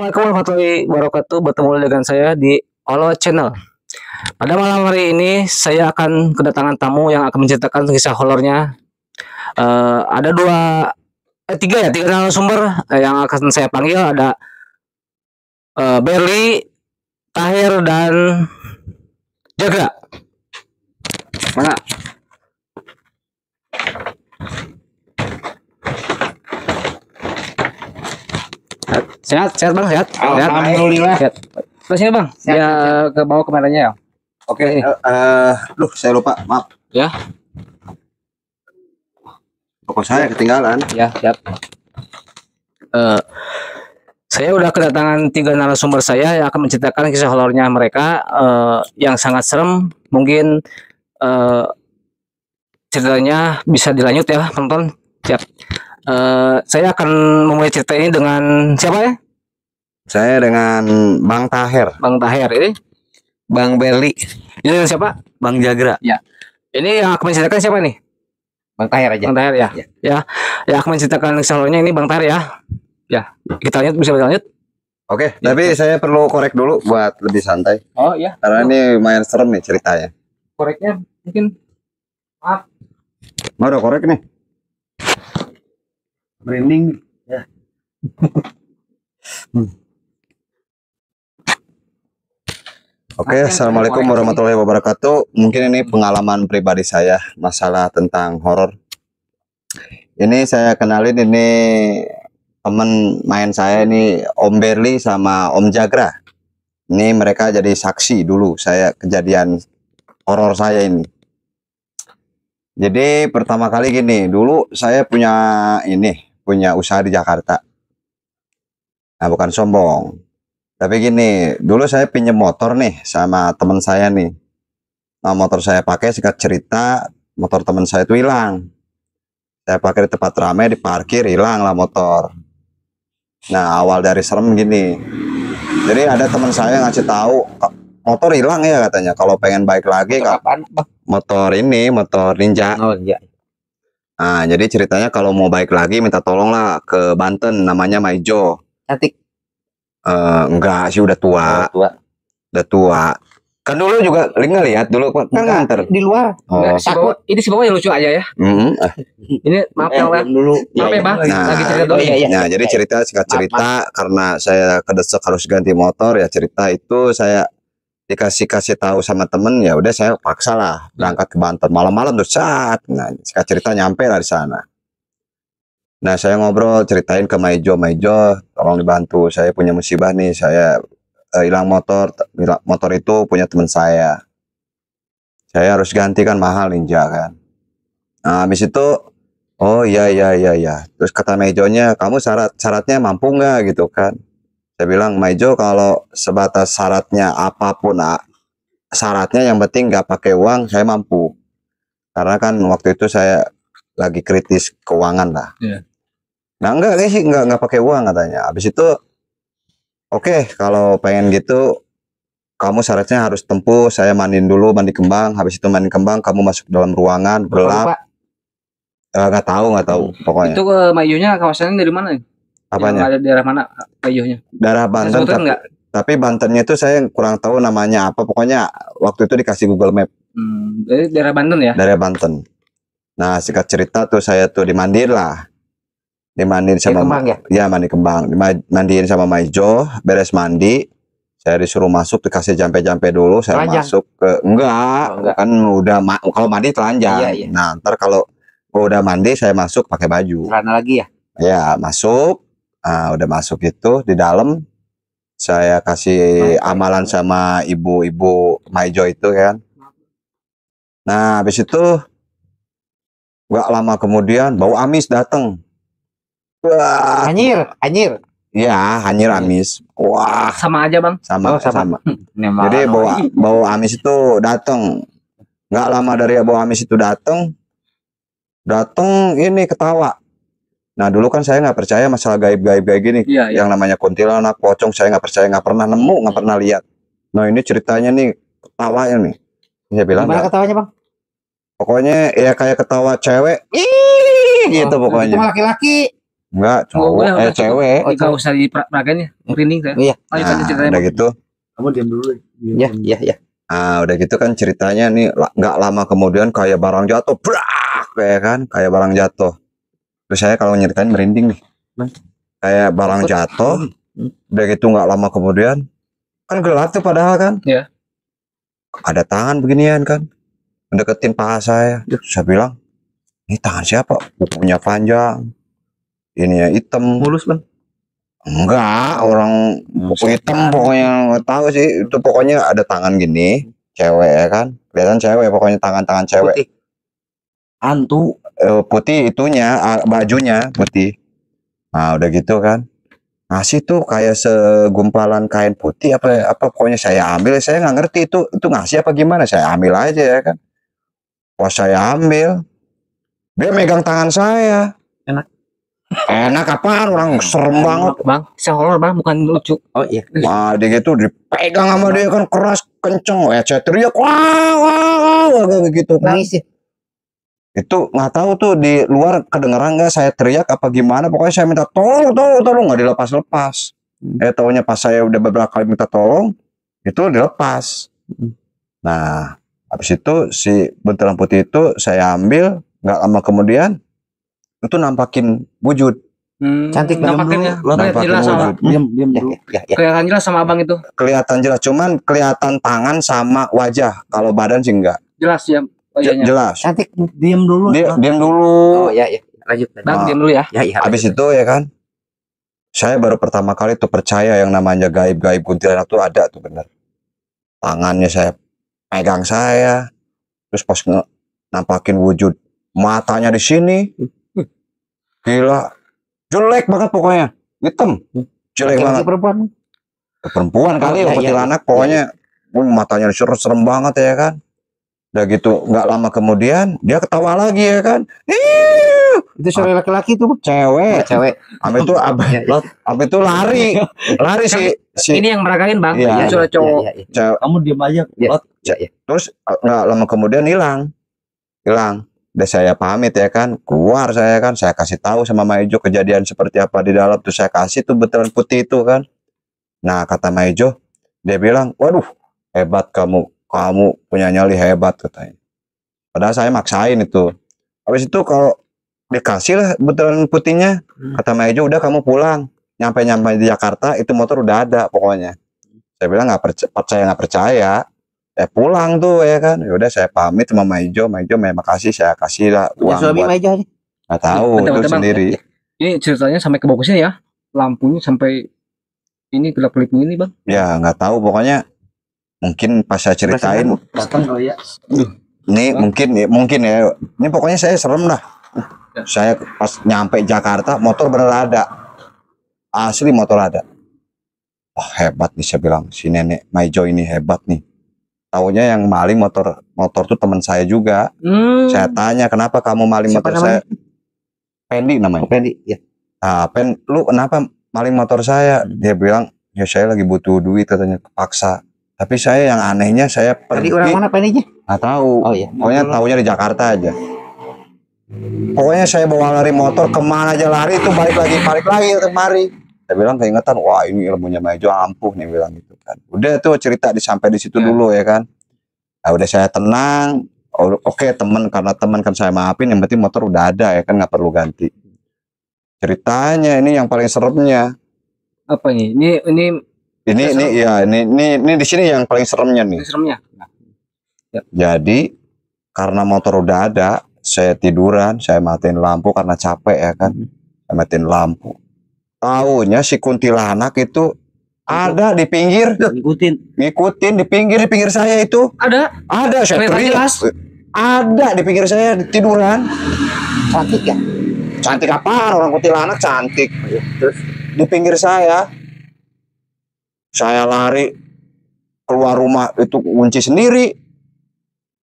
Assalamualaikum warahmatullahi wabarakatuh. Bertemu dengan saya di Olo Channel. Pada malam hari ini saya akan kedatangan tamu yang akan menceritakan kisah horornya. Ada tiga narasumber yang akan saya panggil. Ada Berli, Tahir, dan Jaga. Mana? Sehat bang, sehat. Alhamdulillah. Sehat. Terus sini bang, Sehat, ya ke bawah kameranya ya. Oke, saya lupa, maaf. Ya, Pokok saya ketinggalan. ya, siap. Saya udah kedatangan tiga narasumber saya yang akan menceritakan kisah horornya mereka yang sangat serem. Mungkin ceritanya bisa dilanjut ya, penonton. Siap. Saya akan memulai cerita ini dengan siapa ya? Saya dengan Bang Tahir. Bang Tahir ini. Bang Berli. Ini dengan siapa? Bang Jagra. Ya. Ini yang akan menceritakan siapa nih? Bang Tahir aja. Bang Tahir ya. Ya. Ya. Yang akan menceritakan kisah horornya ini Bang Tahir ya. Ya. Kita lanjut, bisa lanjut. Oke, tapi saya perlu korek dulu buat lebih santai. Oh iya. Karena ini lumayan serem nih ceritanya. Koreknya mungkin. Maaf. Mau ada korek nih? Branding. Ya. Oke, assalamualaikum warahmatullahi wabarakatuh. Mungkin ini pengalaman pribadi saya masalah tentang horor. Ini saya kenalin, ini temen main saya ini, Om Berli sama Om Jagra. Ini mereka jadi saksi dulu saya kejadian horor saya ini. Jadi pertama kali gini, dulu saya punya usaha di Jakarta. Nah, bukan sombong. Tapi gini, dulu saya pinjam motor nih sama teman saya nih. Nah, motor saya pakai, singkat cerita, motor teman saya itu hilang. Saya pakai di tempat ramai, diparkir, hilang lah motor. Nah, awal dari serem gini. Jadi ada teman saya ngasih tahu, motor hilang ya katanya. Kalau pengen balik lagi, motor ini, motor Ninja. Oh iya. Nah, jadi ceritanya kalau mau balik lagi, minta tolong lah ke Banten, namanya Maijo. Cantik. Enggak sih, udah tua. Udah tua. Kan dulu juga ngeliat dulu kan nganter Di luar. Oh. Ini si bawah yang lucu aja ya. Ini maaf ya bang. dulu. Maaf ya bang. Nah, Lagi cerita dulu. Nah, jadi singkat cerita karena saya kedesak harus ganti motor ya, cerita itu saya kasih tahu sama temen, ya udah saya paksa lah berangkat ke Banten malam-malam tuh saat. Nah, singkat cerita nyampe lah di sana. Nah, saya ngobrol, ceritain ke Maijo, tolong dibantu, saya punya musibah nih, saya hilang motor itu punya teman saya harus ganti kan, mahal Ninja kan. Nah, habis itu, oh iya, terus kata Maijonya, kamu syaratnya mampu nggak gitu kan. Saya bilang, Maijo kalau sebatas syaratnya apapun, syaratnya yang penting nggak pakai uang, saya mampu. Karena kan waktu itu saya lagi kritis keuangan lah. Yeah. Nah, enggak sih, enggak pakai uang katanya. Habis itu, oke, kalau pengen gitu, kamu syaratnya harus tempuh, saya mandiin dulu, mandi kembang. Habis itu mandi kembang, kamu masuk dalam ruangan, gelap. Nggak tahu pokoknya. Itu Mayunya kawasannya dari mana? Apanya? Ada daerah mana Mayunya? Daerah Banten. Tapi Bantennya itu saya kurang tahu namanya apa. Pokoknya waktu itu dikasih Google Map. Dari daerah Banten ya? Daerah Banten. Nah, singkat cerita tuh saya tuh dimandiin lah. Dimandiin sama mandi kembang. Dimandiin sama Maijo, beres mandi, saya disuruh masuk, dikasih jampe-jampe dulu, saya telanjang. Masuk ke enggak. Kan udah kalau mandi telanjang. Iya. Nah, ntar kalau udah mandi saya masuk pakai baju. Celana lagi ya? Ya, masuk. Nah, udah masuk itu di dalam saya kasih amalan sama ibu-ibu Maijo itu kan. Nah, habis itu nggak lama kemudian bau amis datang. Wah, anyir. Iya, anyir amis. Wah, sama aja bang. Sama. Jadi bau amis itu datang. Nggak lama dari bau amis itu datang ini ketawa. Nah, dulu kan saya nggak percaya masalah gaib-gaib kayak gini. Iya. Yang namanya kuntilanak, pocong, saya nggak percaya, nggak pernah nemu, nggak pernah lihat. Nah, ini ceritanya nih ketawanya nih. Saya bilang. Gimana ketawanya bang? Pokoknya ya kayak ketawa cewek. Gitu pokoknya. Itu laki-laki. Enggak, cowok, Boleh, udah, cewek. Enggak usah diperagain ya, merinding saya. Iya. Lanjut aja Nah, ceritanya. udah Bang. gitu. Kamu diam dulu. Iya, iya, iya. Ah, udah gitu kan ceritanya nih nggak lama kemudian kayak barang jatuh, brak, kayak kan, kayak barang jatuh. Terus saya kalau nyeritain merinding nih. Kayak barang jatuh, udah gitu nggak lama kemudian kan gelap tuh padahal kan. Iya. Ada tangan beginian kan, mendeketin paha saya. Saya bilang, ini tangan siapa? Kukunya panjang, ininya hitam. Mulus, Bang. Enggak, orang buku hitam pokoknya nggak tahu sih. Itu pokoknya ada tangan gini, cewek ya kan. Kelihatan cewek, pokoknya tangan-tangan cewek. Putih. Hantu. Putih itunya, bajunya putih. Nah, udah gitu kan. Ngasih tuh kayak segumpalan kain putih apa pokoknya saya ambil, saya nggak ngerti itu ngasih apa gimana. Saya ambil aja ya kan. Pas saya ambil, dia megang tangan saya. Enak apaan, orang serem banget. Bang, saya horor bang, bukan lucu. Oh iya. Wah, dia gitu dipegang sama dia kan keras kenceng. Saya teriak, wah, kayak gitu kan. Nangis ya. Itu nggak tahu tuh di luar kedengeran nggak saya teriak apa gimana. Pokoknya saya minta tolong nggak dilepas-lepas. Taunya pas saya udah beberapa kali minta tolong, itu dilepas. Nah, habis itu si buntelan putih itu saya ambil, nggak lama kemudian itu nampakin wujud. Cantik, nampakin ya. Nampakin Jelas sama. wujud. Diam Ya, dulu. ya, ya. Kelihatan jelas sama abang itu. Kelihatan jelas, cuman kelihatan tangan sama wajah. Kalau badan sih enggak. Jelas ya. Wajahnya. Jelas. Cantik. Diam dulu. Diam dulu. Oh iya, iya. Lanjut. Bang, diam dulu ya. Ya, iya. Habis itu ya kan, saya baru pertama kali tuh percaya yang namanya gaib-gaib kuntilanak tuh ada tuh bener. Tangannya saya pegang saya, terus pas nampakin wujud matanya di sini, gila, jelek banget pokoknya, hitam, jelek banget. Perempuan. Perempuan kali, Oh, iya, kuntilanak pokoknya, matanya serem banget ya kan. Udah gitu, nggak lama kemudian dia ketawa lagi ya kan. Itu suara laki-laki tuh. Cewek. Cewek. Sampai itu sampai itu lari si Ini yang meragain bang. Iya. Suara cowok. Iya, iya. cewek. Kamu diam aja. Iya. Lot. Iya. Terus nggak lama kemudian hilang. Udah saya pamit ya kan, keluar saya kan, saya kasih tahu sama Maijo kejadian seperti apa di dalam tuh, saya kasih tuh buntelan putih itu kan. Nah kata Maijo, dia bilang, waduh hebat kamu punya nyali hebat katanya. Padahal saya maksain itu. Habis itu kalau dikasih lah buntelan putihnya, kata Maijo udah kamu pulang. Nyampe di Jakarta itu motor udah ada pokoknya. Saya bilang nggak percaya. Pulang tuh ya kan, yaudah saya pamit sama Maijo makasih, saya kasih lah Ya, uang suami buat Maijo. nggak tahu Bentar, itu Bang. sendiri. Ini ceritanya sampai ke bagusnya ya. Lampunya sampai ini gelap-gelap ini bang. Ya nggak tahu pokoknya, mungkin pas saya ceritain Datang kali ya. ini mungkin ya ini pokoknya saya serem lah. Saya pas nyampe Jakarta motor bener ada, asli motor ada. Wah hebat nih, saya bilang si nenek Maijo ini hebat nih. Taunya yang maling motor tuh teman saya juga. Saya tanya kenapa kamu maling Siapa motor namanya? saya? Pendi namanya. Pendi, ya. Nah, lu kenapa maling motor saya? Dia bilang, ya saya lagi butuh duit katanya, kepaksa. Tapi saya yang anehnya saya Tadi pergi. orang mana Pendinya? Nggak tahu. Oh iya. Pokoknya taunya di Jakarta aja. Pokoknya saya bawa lari motor kemana aja lari itu balik lagi kemari. Saya bilang keingetan, wah ini ilmunya Maijo ampuh nih bilang gitu kan. Udah tuh cerita sampai di situ dulu ya kan. Nah, udah saya tenang. Oke, karena teman kan saya maafin, yang penting motor udah ada ya kan, nggak perlu ganti. Ceritanya ini yang paling seremnya. Apa ini? Ini di sini yang paling seremnya nih. Ini seremnya. Jadi karena motor udah ada, saya tiduran, saya matiin lampu karena capek ya kan. Saya matiin lampu. Taunya si kuntilanak itu ada di pinggir, ngikutin di pinggir saya itu. Ada. Saya Kelihatan teriak. jelas. Ada di pinggir saya tiduran. Cantik ya. Cantik apa? Orang kuntilanak cantik. Terus Di pinggir saya lari keluar rumah itu kunci sendiri.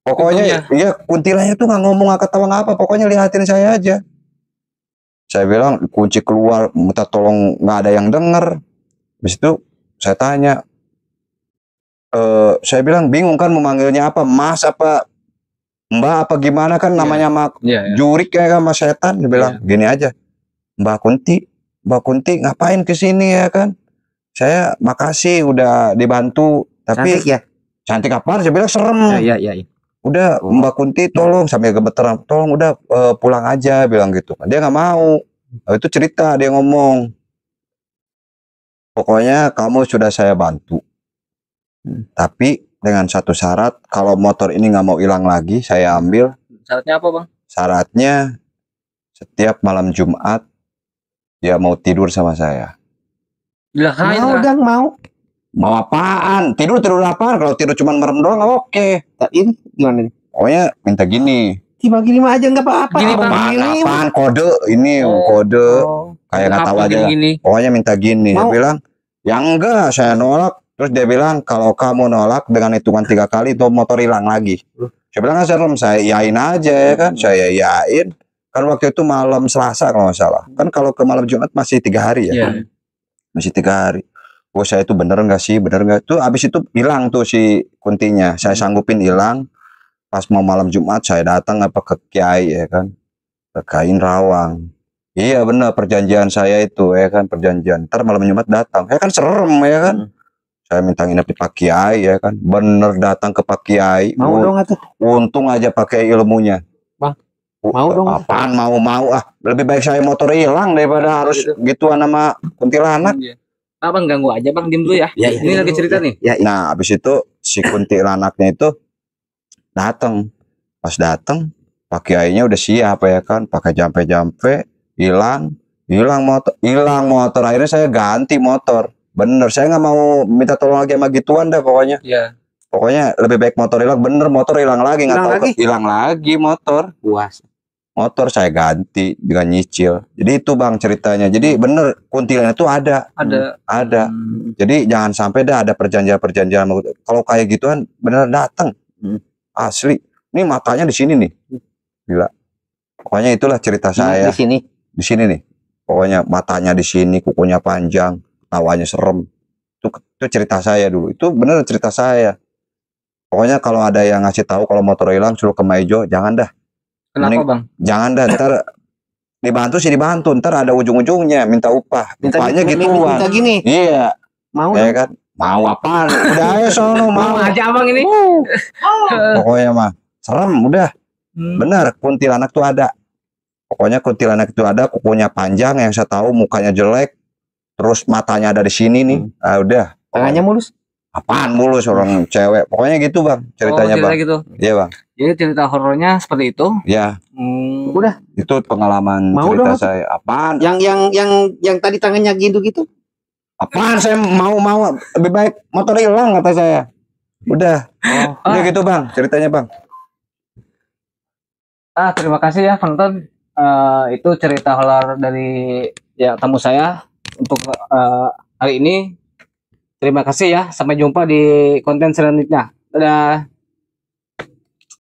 Pokoknya iya kuntilannya tuh nggak ngomong, nggak ketawa nggak apa, pokoknya lihatin saya aja. Saya bilang kunci keluar, minta tolong, nggak ada yang denger. Habis itu saya tanya, saya bilang bingung kan memanggilnya apa, Mas apa Mbak apa gimana kan namanya mak Iya. jurik kayak sama setan. Dia bilang gini aja, Mbak Kunti ngapain ke sini ya kan? Saya makasih udah dibantu, tapi Cantik ya. cantik apaan? Saya bilang serem. Iya. Udah Mbak Kunti tolong, sampai gemeteran, tolong udah pulang aja, bilang gitu. Dia nggak mau. Itu cerita dia ngomong. Pokoknya kamu sudah saya bantu. Tapi dengan satu syarat, kalau motor ini nggak mau hilang lagi, saya ambil. Syaratnya apa, Bang? Syaratnya setiap malam Jumat dia mau tidur sama saya. Dilaksanain Mau lah. dong, mau. Mau apaan? Tidur apaan? Kalau tidur cuma merem doang oke. Ini gimana nih? Pokoknya minta gini. Dibagi 5 aja nggak apa-apa. Gini, Bang. Apaan kode? Ini kode. Kayak nggak tahu aja. Gini. Pokoknya minta gini. Dia Mau. bilang, ya enggak, saya nolak. Terus dia bilang, kalau kamu nolak dengan hitungan 3 kali, itu motor hilang lagi. Saya bilang, serem, saya iyain aja ya kan. Saya iyain. Kan waktu itu malam Selasa kalau nggak salah. Kan kalau ke malam Jumat masih 3 hari ya. Iya. Masih 3 hari. Oh, saya itu bener nggak sih? Bener nggak? Tuh abis itu hilang tuh si Kuntinya. Saya sanggupin hilang. Pas mau malam Jumat saya datang apa ke Kiai ya kan. Ke Kain Rawang. Iya bener perjanjian saya itu ya kan, perjanjian. Ntar malam Jumat datang. Ya kan serem ya kan. Saya minta nginep di Pak Kiai ya kan. Bener datang ke Pak Kiai. Mau dong atuh. Untung aja pakai ilmunya. Bang, mau dong. Apaan mau ah. Lebih baik saya motor hilang daripada harus gituan sama kuntilanak. Abang ganggu aja, Bang, diem dulu ya. Ya, Ini lagi cerita nih. Ya, Nah, habis itu si kuntilanaknya itu datang. Pas datang, Pak Kiainya udah siap ya kan, pakai jampe-jampe, hilang motor. Akhirnya saya ganti motor. Bener, saya nggak mau minta tolong lagi sama gituan dah pokoknya. Iya. Pokoknya lebih baik motor hilang, bener motor hilang lagi, nggak Hilang tahu lagi? hilang lagi motor. puas. Motor saya ganti dengan nyicil. Jadi itu Bang ceritanya. Jadi bener kuntilanak itu ada. Ada. Jadi jangan sampai dah ada perjanjian. Kalau kayak gituan bener datang. Asli. Ini matanya di sini nih. Gila. Pokoknya itulah cerita saya. Di sini. Di sini nih. Pokoknya matanya di sini, kukunya panjang, tawanya serem. Itu cerita saya dulu. Itu bener cerita saya. Pokoknya kalau ada yang ngasih tahu kalau motor hilang suruh ke Maijo, jangan dah. Kenapa, Mending- Bang? Jangan dah, ntar dibantu sih dibantu, ntar ada ujung-ujungnya minta upah. Upahnya gituan. Minta gini. Iya, Mau ya dong. kan? Mau apaan? Udah ayo sono Mau mau. aja, Abang, ini. Pokoknya mah serem udah. Benar, kuntilanak tuh ada. Pokoknya kuntilanak itu ada, kukunya panjang, yang saya tahu mukanya jelek, terus matanya ada di sini nih. Ah udah. Tangannya mulus. Apaan mulus orang cewek. Pokoknya gitu Bang, ceritanya cerita Bang. gitu. Iya Bang. Jadi cerita horornya seperti itu. Ya, Udah. itu pengalaman Mau cerita dong. saya. Apaan? Yang tadi tangannya gitu. Apaan saya mau lebih baik motor hilang kata saya. Udah. Udah gitu Bang, ceritanya Bang. Terima kasih ya penonton. Itu cerita horor dari ya tamu saya untuk hari ini. Terima kasih ya. Sampai jumpa di konten selanjutnya. Dadah.